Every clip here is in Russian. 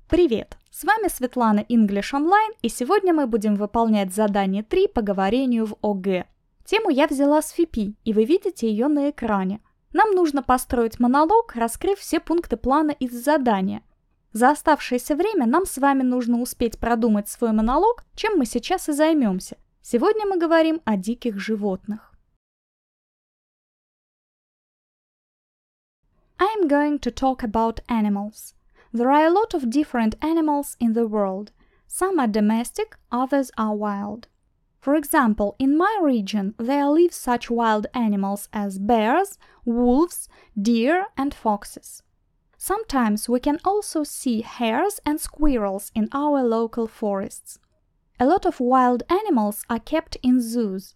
Привет! С вами Светлана English Online, и сегодня мы будем выполнять задание 3 по говорению в ОГЭ. Тему я взяла с ФИПИ, и вы видите ее на экране. Нам нужно построить монолог, раскрыв все пункты плана из задания. За оставшееся время нам с вами нужно успеть продумать свой монолог, чем мы сейчас и займемся. Сегодня мы говорим о диких животных. I'm going to talk about animals. There are a lot of different animals in the world. Some are domestic, others are wild. For example, in my region there live such wild animals as bears, wolves, deer and foxes. Sometimes we can also see hares and squirrels in our local forests. A lot of wild animals are kept in zoos.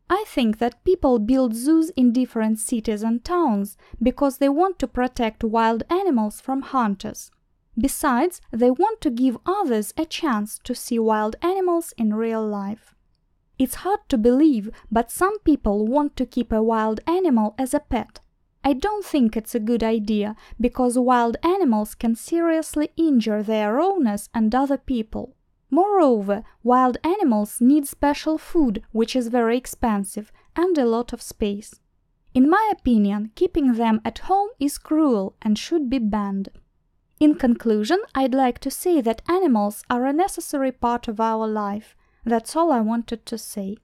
I think that people build zoos in different cities and towns because they want to protect wild animals from hunters. Besides, they want to give others a chance to see wild animals in real life. It's hard to believe, but some people want to keep a wild animal as a pet. I don't think it's a good idea, because wild animals can seriously injure their owners and other people. Moreover, wild animals need special food, which is very expensive, and a lot of space. In my opinion, keeping them at home is cruel and should be banned. In conclusion, I'd like to say that animals are a necessary part of our life. That's all I wanted to say.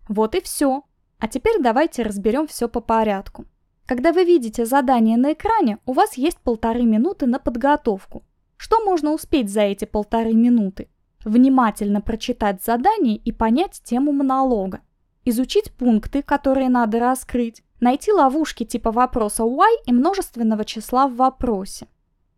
Вот и все. А теперь давайте разберем все по порядку. Когда вы видите задание на экране, у вас есть 1,5 минуты на подготовку. Что можно успеть за эти 1,5 минуты? Внимательно прочитать задание и понять тему монолога. Изучить пункты, которые надо раскрыть. Найти ловушки типа вопроса why и множественного числа в вопросе.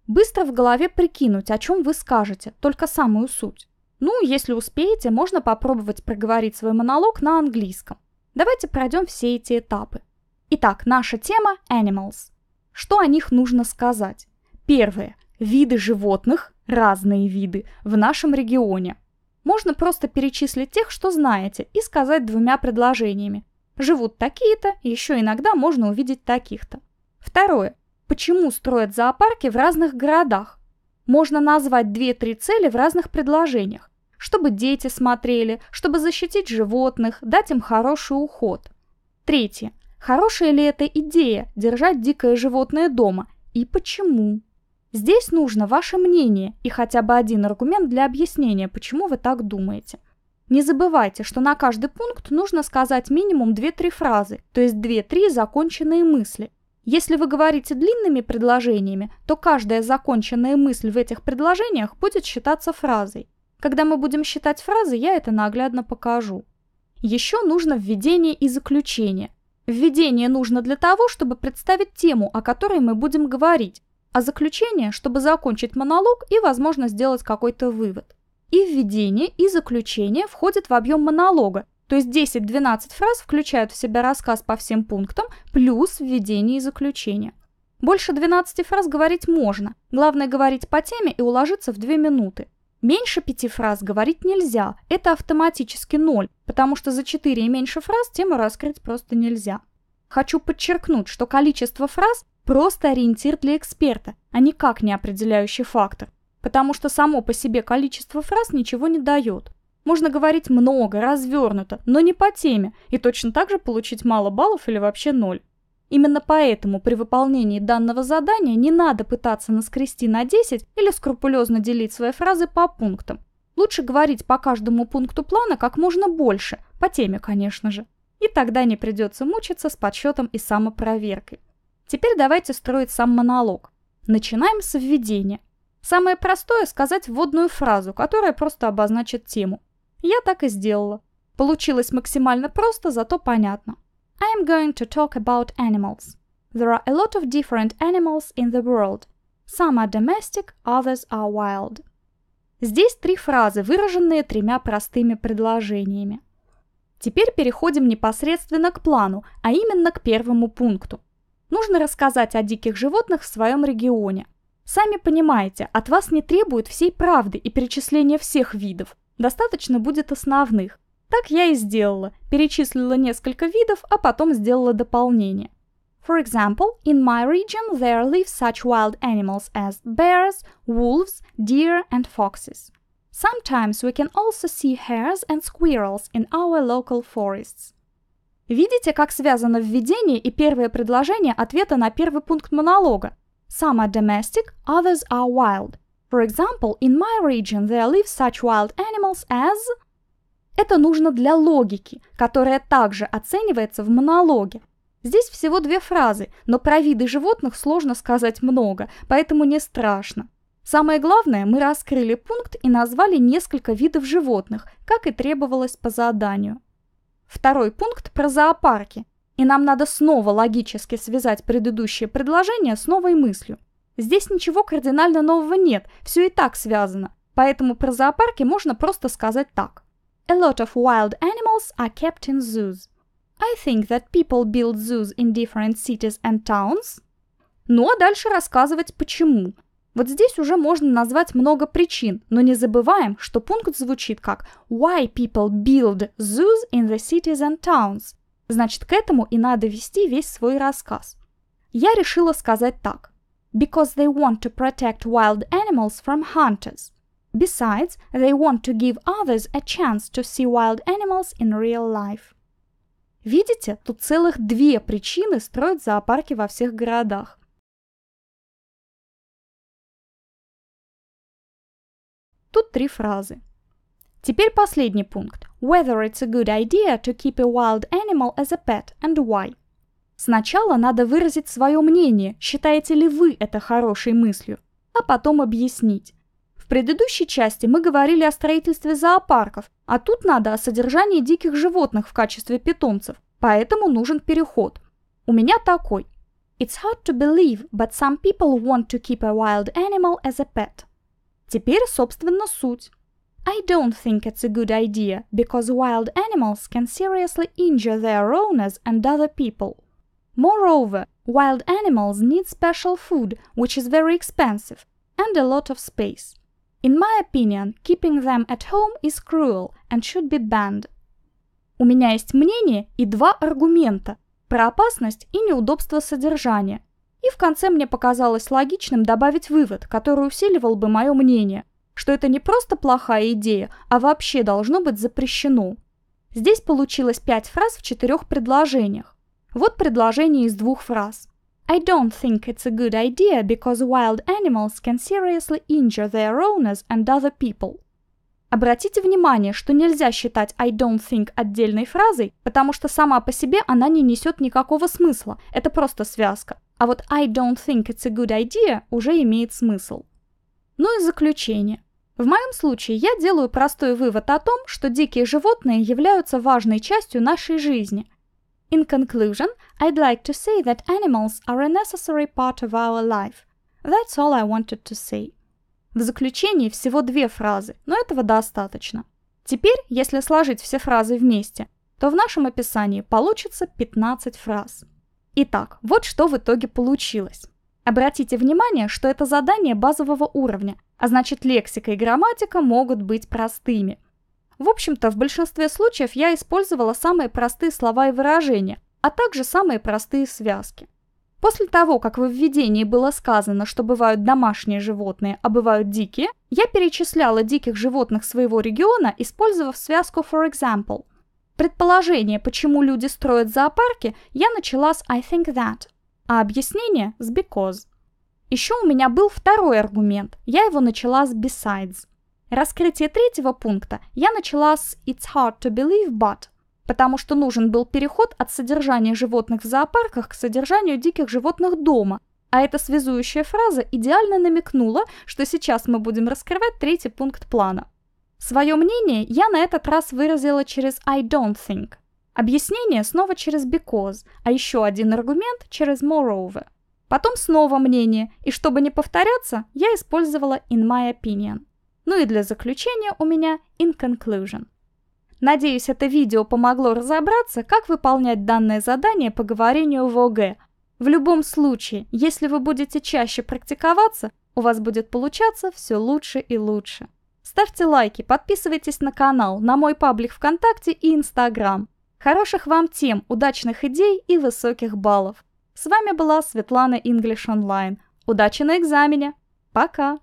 Быстро в голове прикинуть, о чем вы скажете, только самую суть. Ну, если успеете, можно попробовать проговорить свой монолог на английском. Давайте пройдем все эти этапы. Итак, наша тема – animals. Что о них нужно сказать? Первое. Виды животных, разные виды, в нашем регионе. Можно просто перечислить тех, что знаете, и сказать 2 предложениями. Живут такие-то, еще иногда можно увидеть таких-то. Второе. Почему строят зоопарки в разных городах? Можно назвать 2-3 цели в разных предложениях. Чтобы дети смотрели, чтобы защитить животных, дать им хороший уход. Третье. Хорошая ли это идея держать дикое животное дома? И почему? Здесь нужно ваше мнение и хотя бы один аргумент для объяснения, почему вы так думаете. Не забывайте, что на каждый пункт нужно сказать минимум 2-3 фразы, то есть 2-3 законченные мысли. Если вы говорите длинными предложениями, то каждая законченная мысль в этих предложениях будет считаться фразой. Когда мы будем считать фразы, я это наглядно покажу. Еще нужно введение и заключение. Введение нужно для того, чтобы представить тему, о которой мы будем говорить, а заключение, чтобы закончить монолог и, возможно, сделать какой-то вывод. И введение, и заключение входят в объем монолога, то есть 10-12 фраз включают в себя рассказ по всем пунктам, плюс введение и заключение. Больше 12 фраз говорить можно, главное говорить по теме и уложиться в 2 минуты. Меньше 5 фраз говорить нельзя, это автоматически 0, потому что за 4 и меньше фраз тему раскрыть просто нельзя. Хочу подчеркнуть, что количество фраз – просто ориентир для эксперта, а никак не определяющий фактор, потому что само по себе количество фраз ничего не дает. Можно говорить много, развернуто, но не по теме, и точно так же получить мало баллов или вообще 0. Именно поэтому при выполнении данного задания не надо пытаться наскрести на 10 или скрупулезно делить свои фразы по пунктам. Лучше говорить по каждому пункту плана как можно больше, по теме, конечно же. И тогда не придется мучиться с подсчетом и самопроверкой. Теперь давайте строить сам монолог. Начинаем с введения. Самое простое – сказать вводную фразу, которая просто обозначит тему. Я так и сделала. Получилось максимально просто, зато понятно. I'm going to talk about animals. There are a lot of different animals in the world. Some are domestic, others are wild. Здесь 3 фразы, выраженные 3 простыми предложениями. Теперь переходим непосредственно к плану, а именно к первому пункту. Нужно рассказать о диких животных в своем регионе. Сами понимаете, от вас не требуют всей правды и перечисления всех видов. Достаточно будет основных. Так я и сделала. Перечислила несколько видов, а потом сделала дополнение. For example, in my region there live such wild animals as bears, wolves, deer and foxes. Sometimes we can also see hares and squirrels in our local forests. Видите, как связано введение и первое предложение ответа на первый пункт монолога? Some are domestic, others are wild. For example, in my region there live such wild animals as... Это нужно для логики, которая также оценивается в монологе. Здесь всего две фразы, но про виды животных сложно сказать много, поэтому не страшно. Самое главное, мы раскрыли пункт и назвали несколько видов животных, как и требовалось по заданию. Второй пункт про зоопарки, и нам надо снова логически связать предыдущее предложение с новой мыслью. Здесь ничего кардинально нового нет, все и так связано, поэтому про зоопарки можно просто сказать так. A lot of wild animals are kept in zoos. I think that people build zoos in different cities and towns. Ну а дальше рассказывать почему. Вот здесь уже можно назвать много причин, но не забываем, что пункт звучит как Why people build zoos in the cities and towns. Значит, к этому и надо вести весь свой рассказ. Я решила сказать так. Because they want to protect wild animals from hunters. Besides, they want to give others a chance to see wild animals in real life. Видите, тут целых две причины строить зоопарки во всех городах. Тут три фразы. Теперь последний пункт. Whether it's a good idea to keep a wild animal as a pet and why. Сначала надо выразить свое мнение, считаете ли вы это хорошей мыслью, а потом объяснить. В предыдущей части мы говорили о строительстве зоопарков, а тут надо о содержании диких животных в качестве питомцев, поэтому нужен переход. У меня такой. It's hard to believe, but some people want to keep a wild animal as a pet. Теперь, собственно, суть. I don't think it's a good idea, because wild animals can seriously injure their owners and other people. Moreover, wild animals need special food, which is very expensive, and a lot of space. In my opinion, keeping them at home is cruel and should be banned. У меня есть мнение и два аргумента про опасность и неудобство содержания. И в конце мне показалось логичным добавить вывод, который усиливал бы мое мнение, что это не просто плохая идея, а вообще должно быть запрещено. Здесь получилось 5 фраз в 4 предложениях. Вот предложение из 2 фраз. I don't think it's a good idea because wild animals can seriously injure their owners and other people. Обратите внимание, что нельзя считать I don't think отдельной фразой, потому что сама по себе она не несет никакого смысла, это просто связка. А вот I don't think it's a good idea уже имеет смысл. Ну и заключение. В моем случае я делаю простой вывод о том, что дикие животные являются важной частью нашей жизни. In conclusion, I'd like to say that animals are a necessary part of our life. That's all I wanted to say. В заключении всего 2 фразы, но этого достаточно. Теперь, если сложить все фразы вместе, то в нашем описании получится 15 фраз. Итак, вот что в итоге получилось. Обратите внимание, что это задание базового уровня, а значит лексика и грамматика могут быть простыми. В общем-то, в большинстве случаев я использовала самые простые слова и выражения, а также самые простые связки. После того, как во введении было сказано, что бывают домашние животные, а бывают дикие, я перечисляла диких животных своего региона, использовав связку for example. Предположение, почему люди строят зоопарки, я начала с I think that, а объяснение с because. Еще у меня был второй аргумент, я его начала с besides. Раскрытие третьего пункта я начала с It's hard to believe, but, потому что нужен был переход от содержания животных в зоопарках к содержанию диких животных дома, а эта связующая фраза идеально намекнула, что сейчас мы будем раскрывать третий пункт плана. Свое мнение я на этот раз выразила через I don't think, объяснение снова через because, а еще один аргумент через moreover. Потом снова мнение, и чтобы не повторяться, я использовала in my opinion. Ну и для заключения у меня in conclusion. Надеюсь, это видео помогло разобраться, как выполнять данное задание по говорению в ОГЭ. В любом случае, если вы будете чаще практиковаться, у вас будет получаться все лучше и лучше. Ставьте лайки, подписывайтесь на канал, на мой паблик ВКонтакте и Инстаграм. Хороших вам тем, удачных идей и высоких баллов. С вами была Светлана English Online. Удачи на экзамене! Пока!